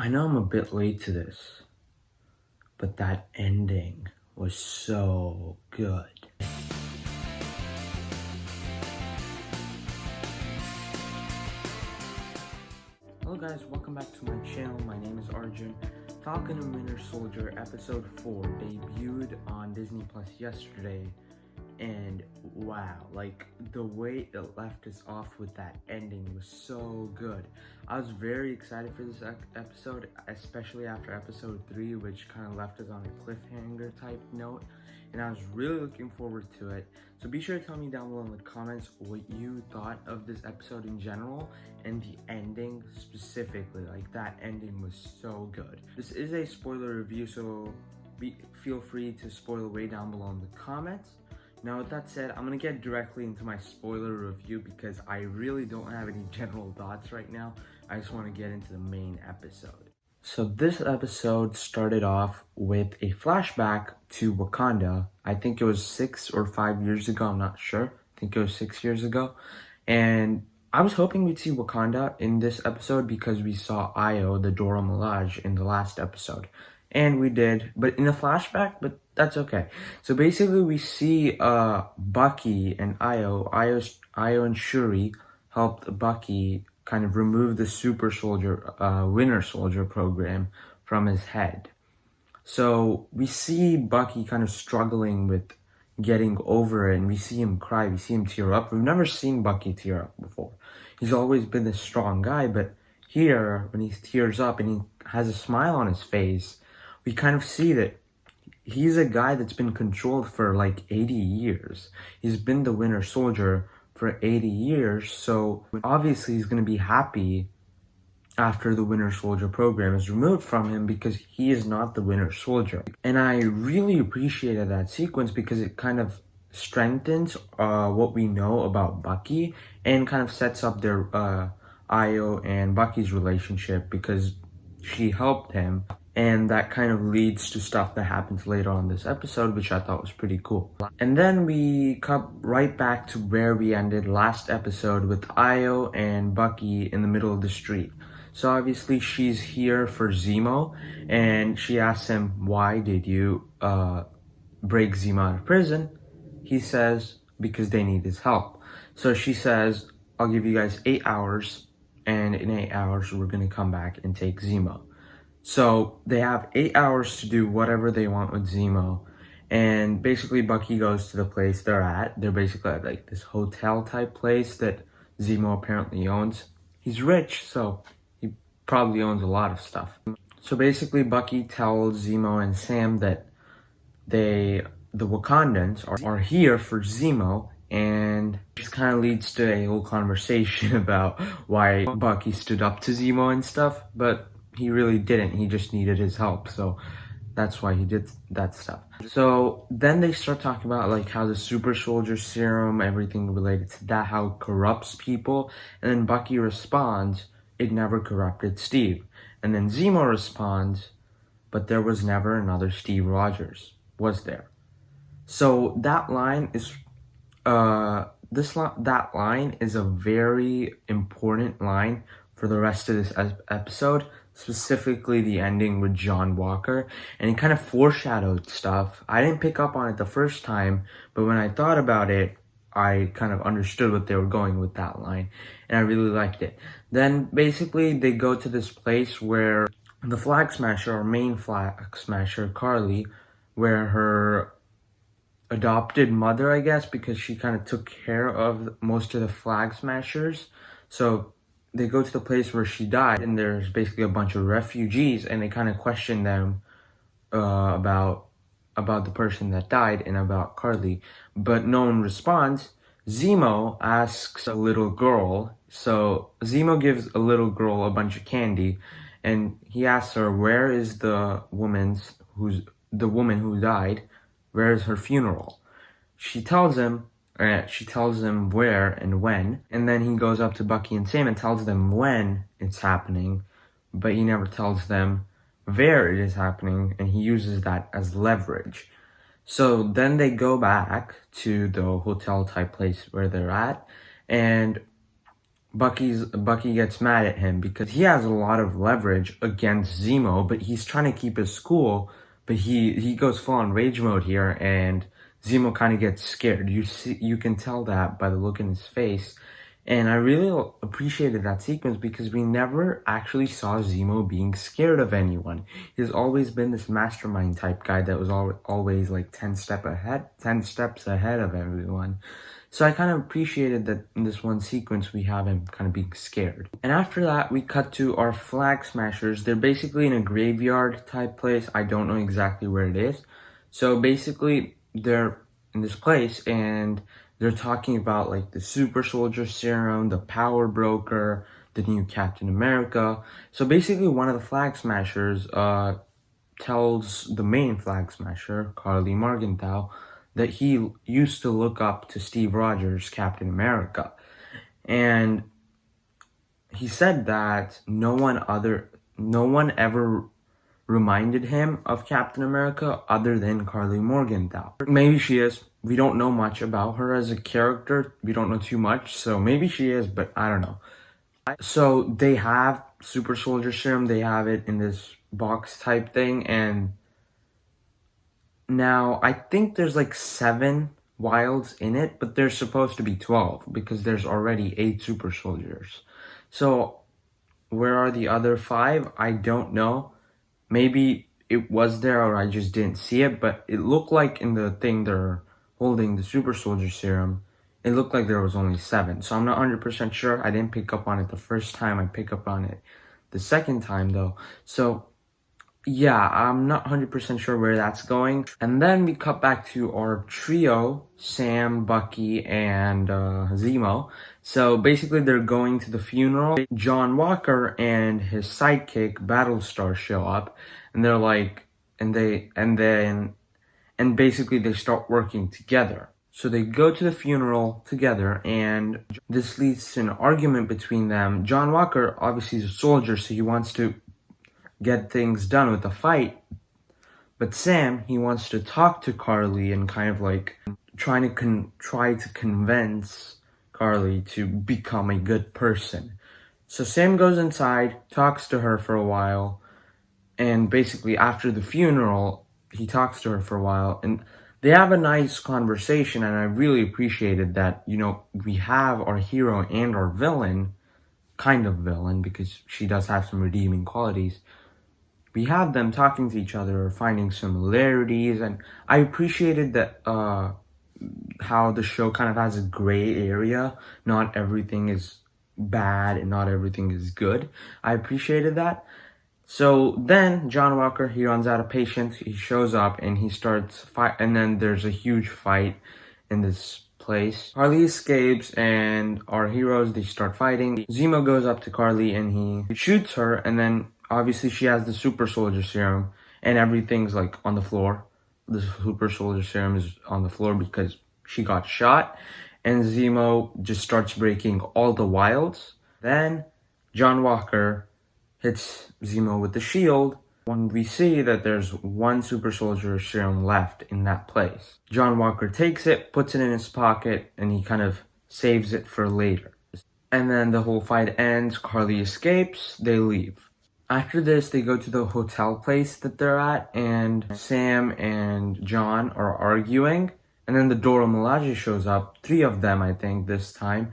I know I'm a bit late to this, but that ending was so good. Hello guys, welcome back to my channel. My name is Arjun. Falcon and Winter Soldier episode 4 debuted on Disney Plus yesterday, and wow, like the way it left us off with that ending was so good. I was very excited for this episode, especially after episode 3, which kind of left us on a cliffhanger type note, and I was really looking forward to it. So be sure to tell me down below in the comments what you thought of this episode in general and the ending specifically. Like, that ending was so good. This is a spoiler review, so feel free to spoil away down below in the comments. Now with that said, I'm gonna get directly into my spoiler review because I really don't have any general thoughts right now. I just want to get into the main episode. So this episode started off with a flashback to Wakanda. I think it was 6 or 5 years ago, I'm not sure. I think it was 6 years ago. And I was hoping we'd see Wakanda in this episode because we saw Io, the Dora Milaje, in the last episode. And we did, but in a flashback, but that's okay. So basically we see Bucky and Io and Shuri helped Bucky kind of remove the super soldier, Winter Soldier program from his head. So we see Bucky kind of struggling with getting over it, and we see him cry, we see him tear up. We've never seen Bucky tear up before. He's always been this strong guy, but here, when he tears up and he has a smile on his face, we kind of see that he's a guy that's been controlled for like 80 years. He's been the Winter Soldier for 80 years, so obviously he's going to be happy after the Winter Soldier program is removed from him because he is not the Winter Soldier. And I really appreciated that sequence because it kind of strengthens what we know about Bucky and kind of sets up their Io and Bucky's relationship because she helped him. And that kind of leads to stuff that happens later on this episode, which I thought was pretty cool. And then we come right back to where we ended last episode with Io and Bucky in the middle of the street. So obviously she's here for Zemo, and she asks him, why did you break Zemo out of prison? He says, because they need his help. So she says, I'll give you guys 8 hours, and in 8 hours we're gonna come back and take Zemo. So they have 8 hours to do whatever they want with Zemo. And basically Bucky goes to the place they're at. They're basically at like this hotel type place that Zemo apparently owns. He's rich, so he probably owns a lot of stuff. So basically Bucky tells Zemo and Sam that the Wakandans are here for Zemo. And this kind of leads to a whole conversation about why Bucky stood up to Zemo and stuff. But he really didn't. He just needed his help. So that's why he did that stuff. So then they start talking about like how the super soldier serum, everything related to that, how it corrupts people. And then Bucky responds, it never corrupted Steve. And then Zemo responds, but there was never another Steve Rogers, was there? So that line is, that line is a very important line for the rest of this episode. Specifically the ending with John Walker, and it kind of foreshadowed stuff. I didn't pick up on it the first time, but when I thought about it, I kind of understood what they were going with that line, and I really liked it. Then basically they go to this place where the Flag Smasher, or main Flag Smasher, Carly, where her adopted mother, I guess, because she kind of took care of most of the Flag Smashers, so they go to the place where she died, and there's basically a bunch of refugees, and they kind of question them about the person that died and about Carly, but no one responds. Zemo asks a little girl, so Zemo gives a little girl a bunch of candy, and he asks her, where is the woman who died? Where is her funeral? She tells him where and when, and then he goes up to Bucky and Sam and tells them when it's happening, but he never tells them where it is happening, and he uses that as leverage. So then they go back to the hotel type place where they're at, and Bucky gets mad at him because he has a lot of leverage against Zemo, but he's trying to keep his cool. But he goes full on rage mode here, and Zemo kind of gets scared. You can tell that by the look in his face. And I really appreciated that sequence because we never actually saw Zemo being scared of anyone. He's always been this mastermind type guy that was always like 10 steps ahead of everyone. So I kind of appreciated that in this one sequence we have him kind of being scared. And after that, we cut to our Flag Smashers. They're basically in a graveyard type place. I don't know exactly where it is. So basically, they're in this place and they're talking about like the super soldier serum, the power broker, the new Captain America. So basically one of the Flag Smashers tells the main Flag Smasher, Karli Morgenthau, that he used to look up to Steve Rogers, Captain America. And he said that no one ever reminded him of Captain America other than Karli Morgenthau. Maybe she is. We don't know much about her as a character. We don't know too much, so maybe she is, but I don't know. So they have Super Soldier Serum. They have it in this box type thing, and now I think there's like 7 wilds in it, but there's supposed to be 12 because there's already 8 super soldiers. So where are the other 5? I don't know. Maybe it was there or I just didn't see it, but it looked like in the thing they're holding the super soldier serum, it looked like there was only 7. So I'm not 100% sure. I didn't pick up on it the first time. I picked up on it the second time though. So yeah, I'm not 100% sure where that's going. And then we cut back to our trio, Sam, Bucky, and Zemo. So basically they're going to the funeral. John Walker and his sidekick, Battlestar, show up. And they're like, and basically they start working together. So they go to the funeral together, and this leads to an argument between them. John Walker obviously is a soldier, so he wants to get things done with the fight, but Sam, he wants to talk to Karli and kind of like try to convince Karli to become a good person. So Sam goes inside, talks to her for a while, and basically after the funeral he talks to her for a while, and they have a nice conversation. And I really appreciated that, you know, we have our hero and our villain, kind of villain because she does have some redeeming qualities. We have them talking to each other, finding similarities, and I appreciated that how the show kind of has a gray area. Not everything is bad and not everything is good. I appreciated that. So then John Walker, he runs out of patience. He shows up and he starts fight, and then there's a huge fight in this place. Karli escapes and our heroes, they start fighting. Zemo goes up to Karli and he shoots her, and then obviously she has the super soldier serum and everything's like on the floor. The super soldier serum is on the floor because she got shot, and Zemo just starts breaking all the wilds. Then John Walker hits Zemo with the shield when we see that there's 1 super soldier serum left in that place. John Walker takes it, puts it in his pocket, and he kind of saves it for later. And then the whole fight ends, Karli escapes, they leave. After this, they go to the hotel place that they're at, and Sam and John are arguing. And then the Dora Milaje shows up, 3 of them, I think, this time.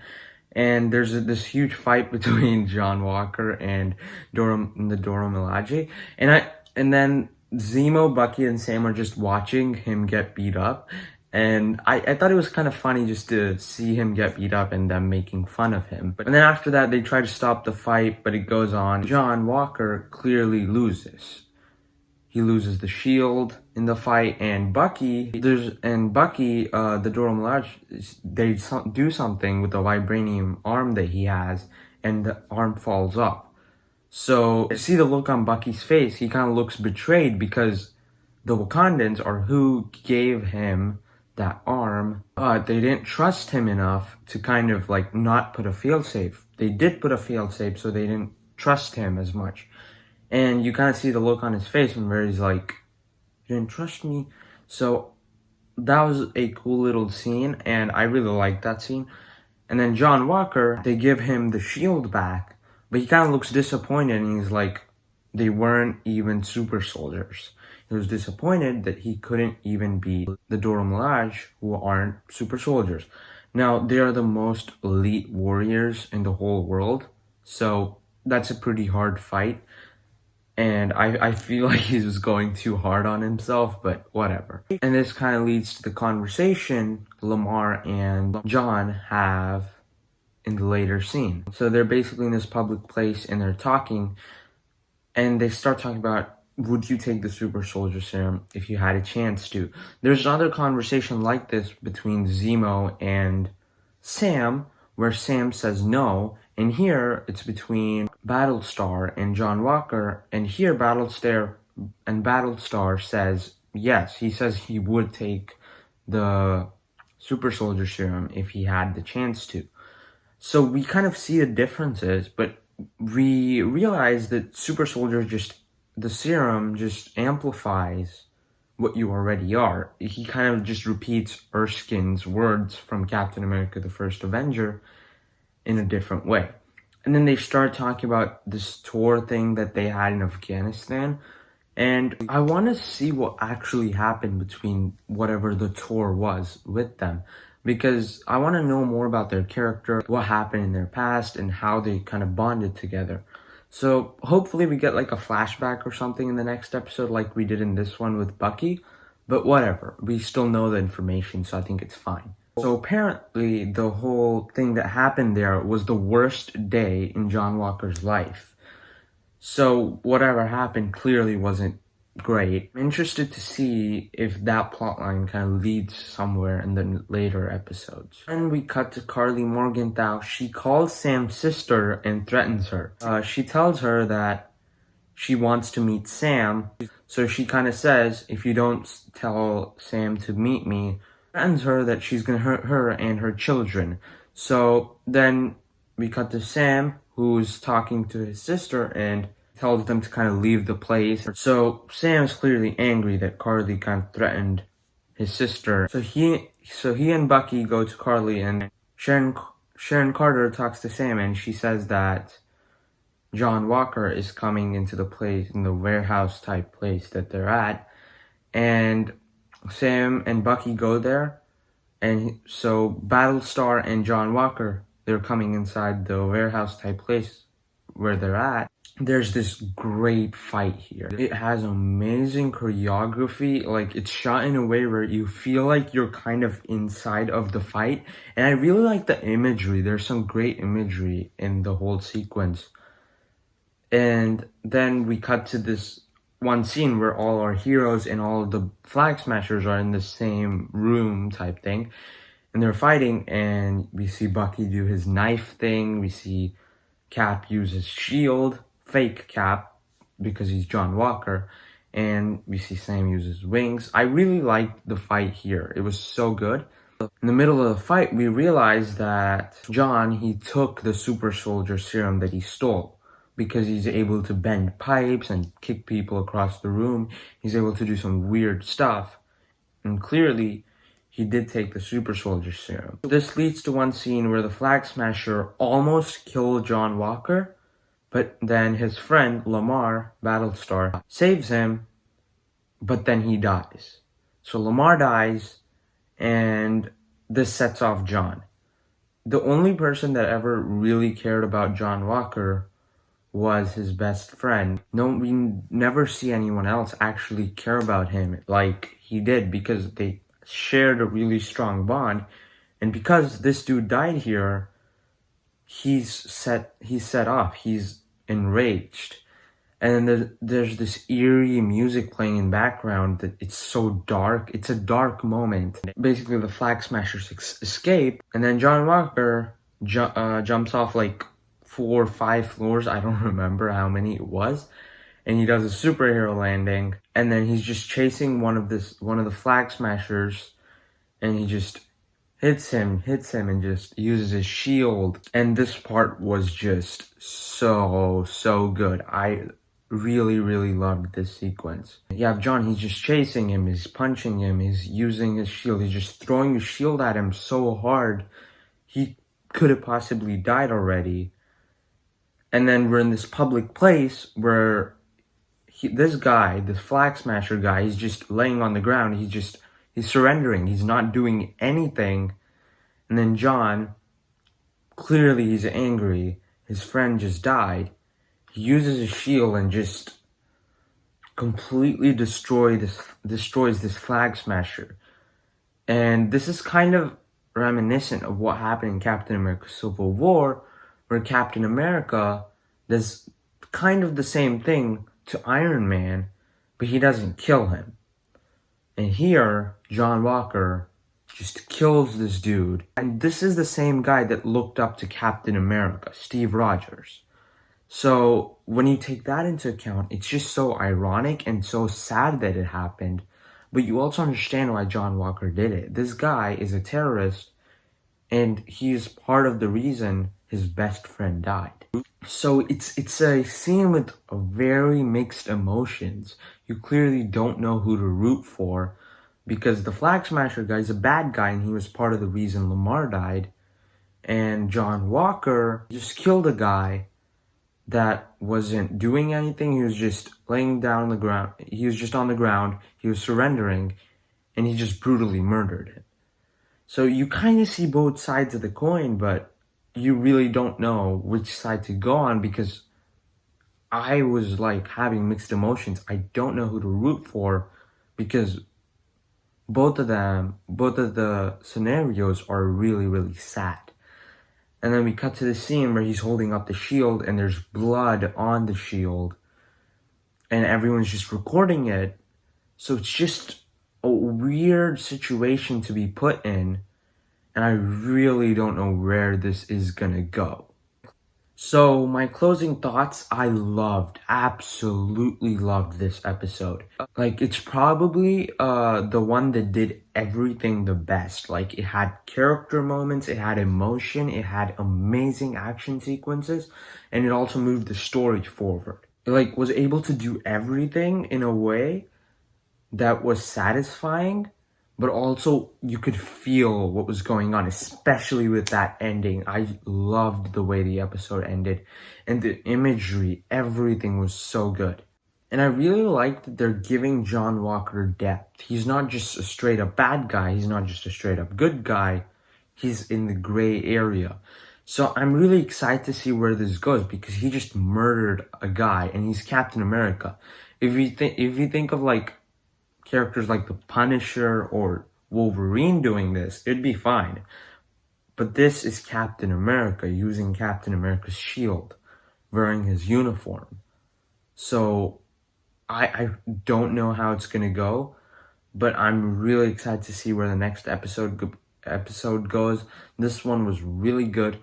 And there's this huge fight between John Walker and the Dora Milaje. And then Zemo, Bucky, and Sam are just watching him get beat up. And I thought it was kind of funny just to see him get beat up and them making fun of him. And then after that, they try to stop the fight, but it goes on. John Walker clearly loses. He loses the shield in the fight, and Bucky, the Dora Milaje, they do something with the vibranium arm that he has, and the arm falls off. So, see the look on Bucky's face, he kind of looks betrayed because the Wakandans are who gave him that arm, but they didn't trust him enough to kind of like not put a failsafe. They did put a failsafe, so they didn't trust him as much. And you kind of see the look on his face where he's like, you didn't trust me. So that was a cool little scene, and I really liked that scene. And then John Walker, they give him the shield back, but he kind of looks disappointed, and he's like, they weren't even super soldiers. He was disappointed that he couldn't even beat the Dora Milaje, who aren't super soldiers. Now, they are the most elite warriors in the whole world, so that's a pretty hard fight. And I feel like he was going too hard on himself, but whatever. And this kind of leads to the conversation Lamar and John have in the later scene. So they're basically in this public place and they're talking, and they start talking about, would you take the super soldier serum if you had a chance to? There's another conversation like this between Zemo and Sam, where Sam says no, and here it's between Battlestar and John Walker, and here Battlestar says yes. He says he would take the super soldier serum if he had the chance to. So we kind of see the differences, but we realize that super soldier the serum just amplifies what you already are. He kind of just repeats Erskine's words from Captain America the First Avenger in a different way. And then they start talking about this tour thing that they had in Afghanistan. And I want to see what actually happened between whatever the tour was with them, because I want to know more about their character, what happened in their past, and how they kind of bonded together. So hopefully we get like a flashback or something in the next episode like we did in this one with Bucky. But whatever, we still know the information, so I think it's fine. So apparently the whole thing that happened there was the worst day in John Walker's life. So whatever happened clearly wasn't great. I'm interested to see if that plotline kind of leads somewhere in the later episodes. And we cut to Carly Morgenthau. She calls Sam's sister and threatens her. She tells her that she wants to meet Sam. So she kind of says, if you don't tell Sam to meet me, threatens her that she's going to hurt her and her children. So then we cut to Sam, who's talking to his sister and tells them to kind of leave the place. So Sam's clearly angry that Carly kind of threatened his sister. So he and Bucky go to Carly, and Sharon Carter talks to Sam, and she says that John Walker is coming into the place, in the warehouse type place that they're at, and Sam and Bucky go there, and so Battlestar and John Walker, they're coming inside the warehouse type place where they're at. There's this great fight here. It has amazing choreography. Like, it's shot in a way where you feel like you're kind of inside of the fight. And I really like the imagery. There's some great imagery in the whole sequence. And then we cut to this one scene where all our heroes and all the Flag Smashers are in the same room type thing. And they're fighting, and we see Bucky do his knife thing. We see Cap use his shield. Fake Cap, because he's John Walker, and we see Sam use his wings. I really liked the fight here. It was so good. In the middle of the fight, we realized that John, he took the super soldier serum that he stole, because he's able to bend pipes and kick people across the room. He's able to do some weird stuff, and clearly he did take the super soldier serum. This leads to one scene where the Flag Smasher almost killed John Walker, but then his friend, Lamar, Battlestar, saves him, but then he dies. So Lamar dies, and this sets off John. The only person that ever really cared about John Walker was his best friend. No, we never see anyone else actually care about him like he did, because they shared a really strong bond. And because this dude died here, he's set off. He's enraged, and then there's this eerie music playing in background that it's so dark. It's a dark moment. Basically, the Flag Smashers escape, and then John Walker jumps off like 4 or 5 floors. I don't remember how many it was, and he does a superhero landing, and then he's just chasing one of the Flag Smashers, and he just hits him, and just uses his shield. And this part was just so good. I really loved this sequence. You have John, he's just chasing him, he's punching him, he's using his shield, he's just throwing his shield at him so hard. He could have possibly died already. And then we're in this public place where this guy, this flag smasher guy, he's just laying on the ground. He's surrendering. He's not doing anything. And then John, clearly he's angry. His friend just died. He uses his shield and just completely destroys this flag smasher. And this is kind of reminiscent of what happened in Captain America Civil War, where Captain America does kind of the same thing to Iron Man, but he doesn't kill him. And here, John Walker just kills this dude. And this is the same guy that looked up to Captain America, Steve Rogers. So when you take that into account, it's just so ironic and so sad that it happened. But you also understand why John Walker did it. This guy is a terrorist, and he's part of the reason his best friend died. So it's a scene with very mixed emotions. You clearly don't know who to root for, because the Flag Smasher guy is a bad guy, and he was part of the reason Lamar died. And John Walker just killed a guy that wasn't doing anything. He was just laying down on the ground. He was just on the ground. He was surrendering, and he just brutally murdered him. So you kind of see both sides of the coin, but you really don't know which side to go on, because I was like having mixed emotions. I don't know who to root for, because both of the scenarios are really, really sad. And then we cut to the scene where he's holding up the shield and there's blood on the shield, and everyone's just recording it. So it's just a weird situation to be put in, and I really don't know where this is gonna go. So my closing thoughts, I absolutely loved this episode. Like, it's probably the one that did everything the best. Like, it had character moments, it had emotion, it had amazing action sequences, and it also moved the story forward. It like was able to do everything in a way that was satisfying, but also you could feel what was going on, especially with that ending. I loved the way the episode ended, and the imagery, everything was so good. And I really like that they're giving John Walker depth. He's not just a straight up bad guy, he's not just a straight up good guy, he's in the gray area. So I'm really excited to see where this goes, because he just murdered a guy, and he's Captain America. If you think of like characters like the Punisher or Wolverine doing this, it'd be fine. But this is Captain America using Captain America's shield, wearing his uniform. So I don't know how it's gonna go, but I'm really excited to see where the next episode goes. This one was really good.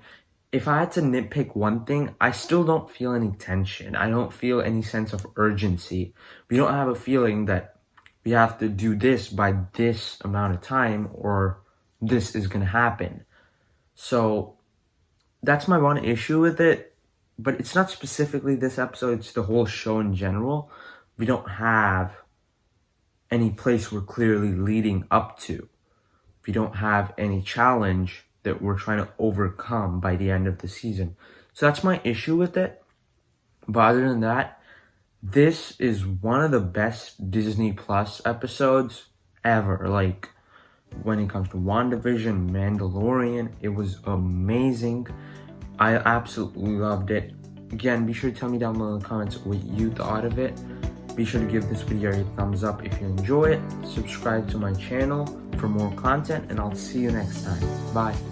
If I had to nitpick one thing, I still don't feel any tension. I don't feel any sense of urgency. We don't have a feeling that we have to do this by this amount of time, or this is going to happen. So that's my one issue with it, but it's not specifically this episode, it's the whole show in general. We don't have any place we're clearly leading up to. We don't have any challenge that we're trying to overcome by the end of the season. So that's my issue with it. But other than that, this is one of the best Disney Plus episodes ever. Like, when it comes to WandaVision, Mandalorian, it was amazing. I absolutely loved it. Again, be sure to tell me down below in the comments what you thought of it. Be sure to give this video a thumbs up if you enjoy it. Subscribe to my channel for more content, and I'll see you next time. Bye.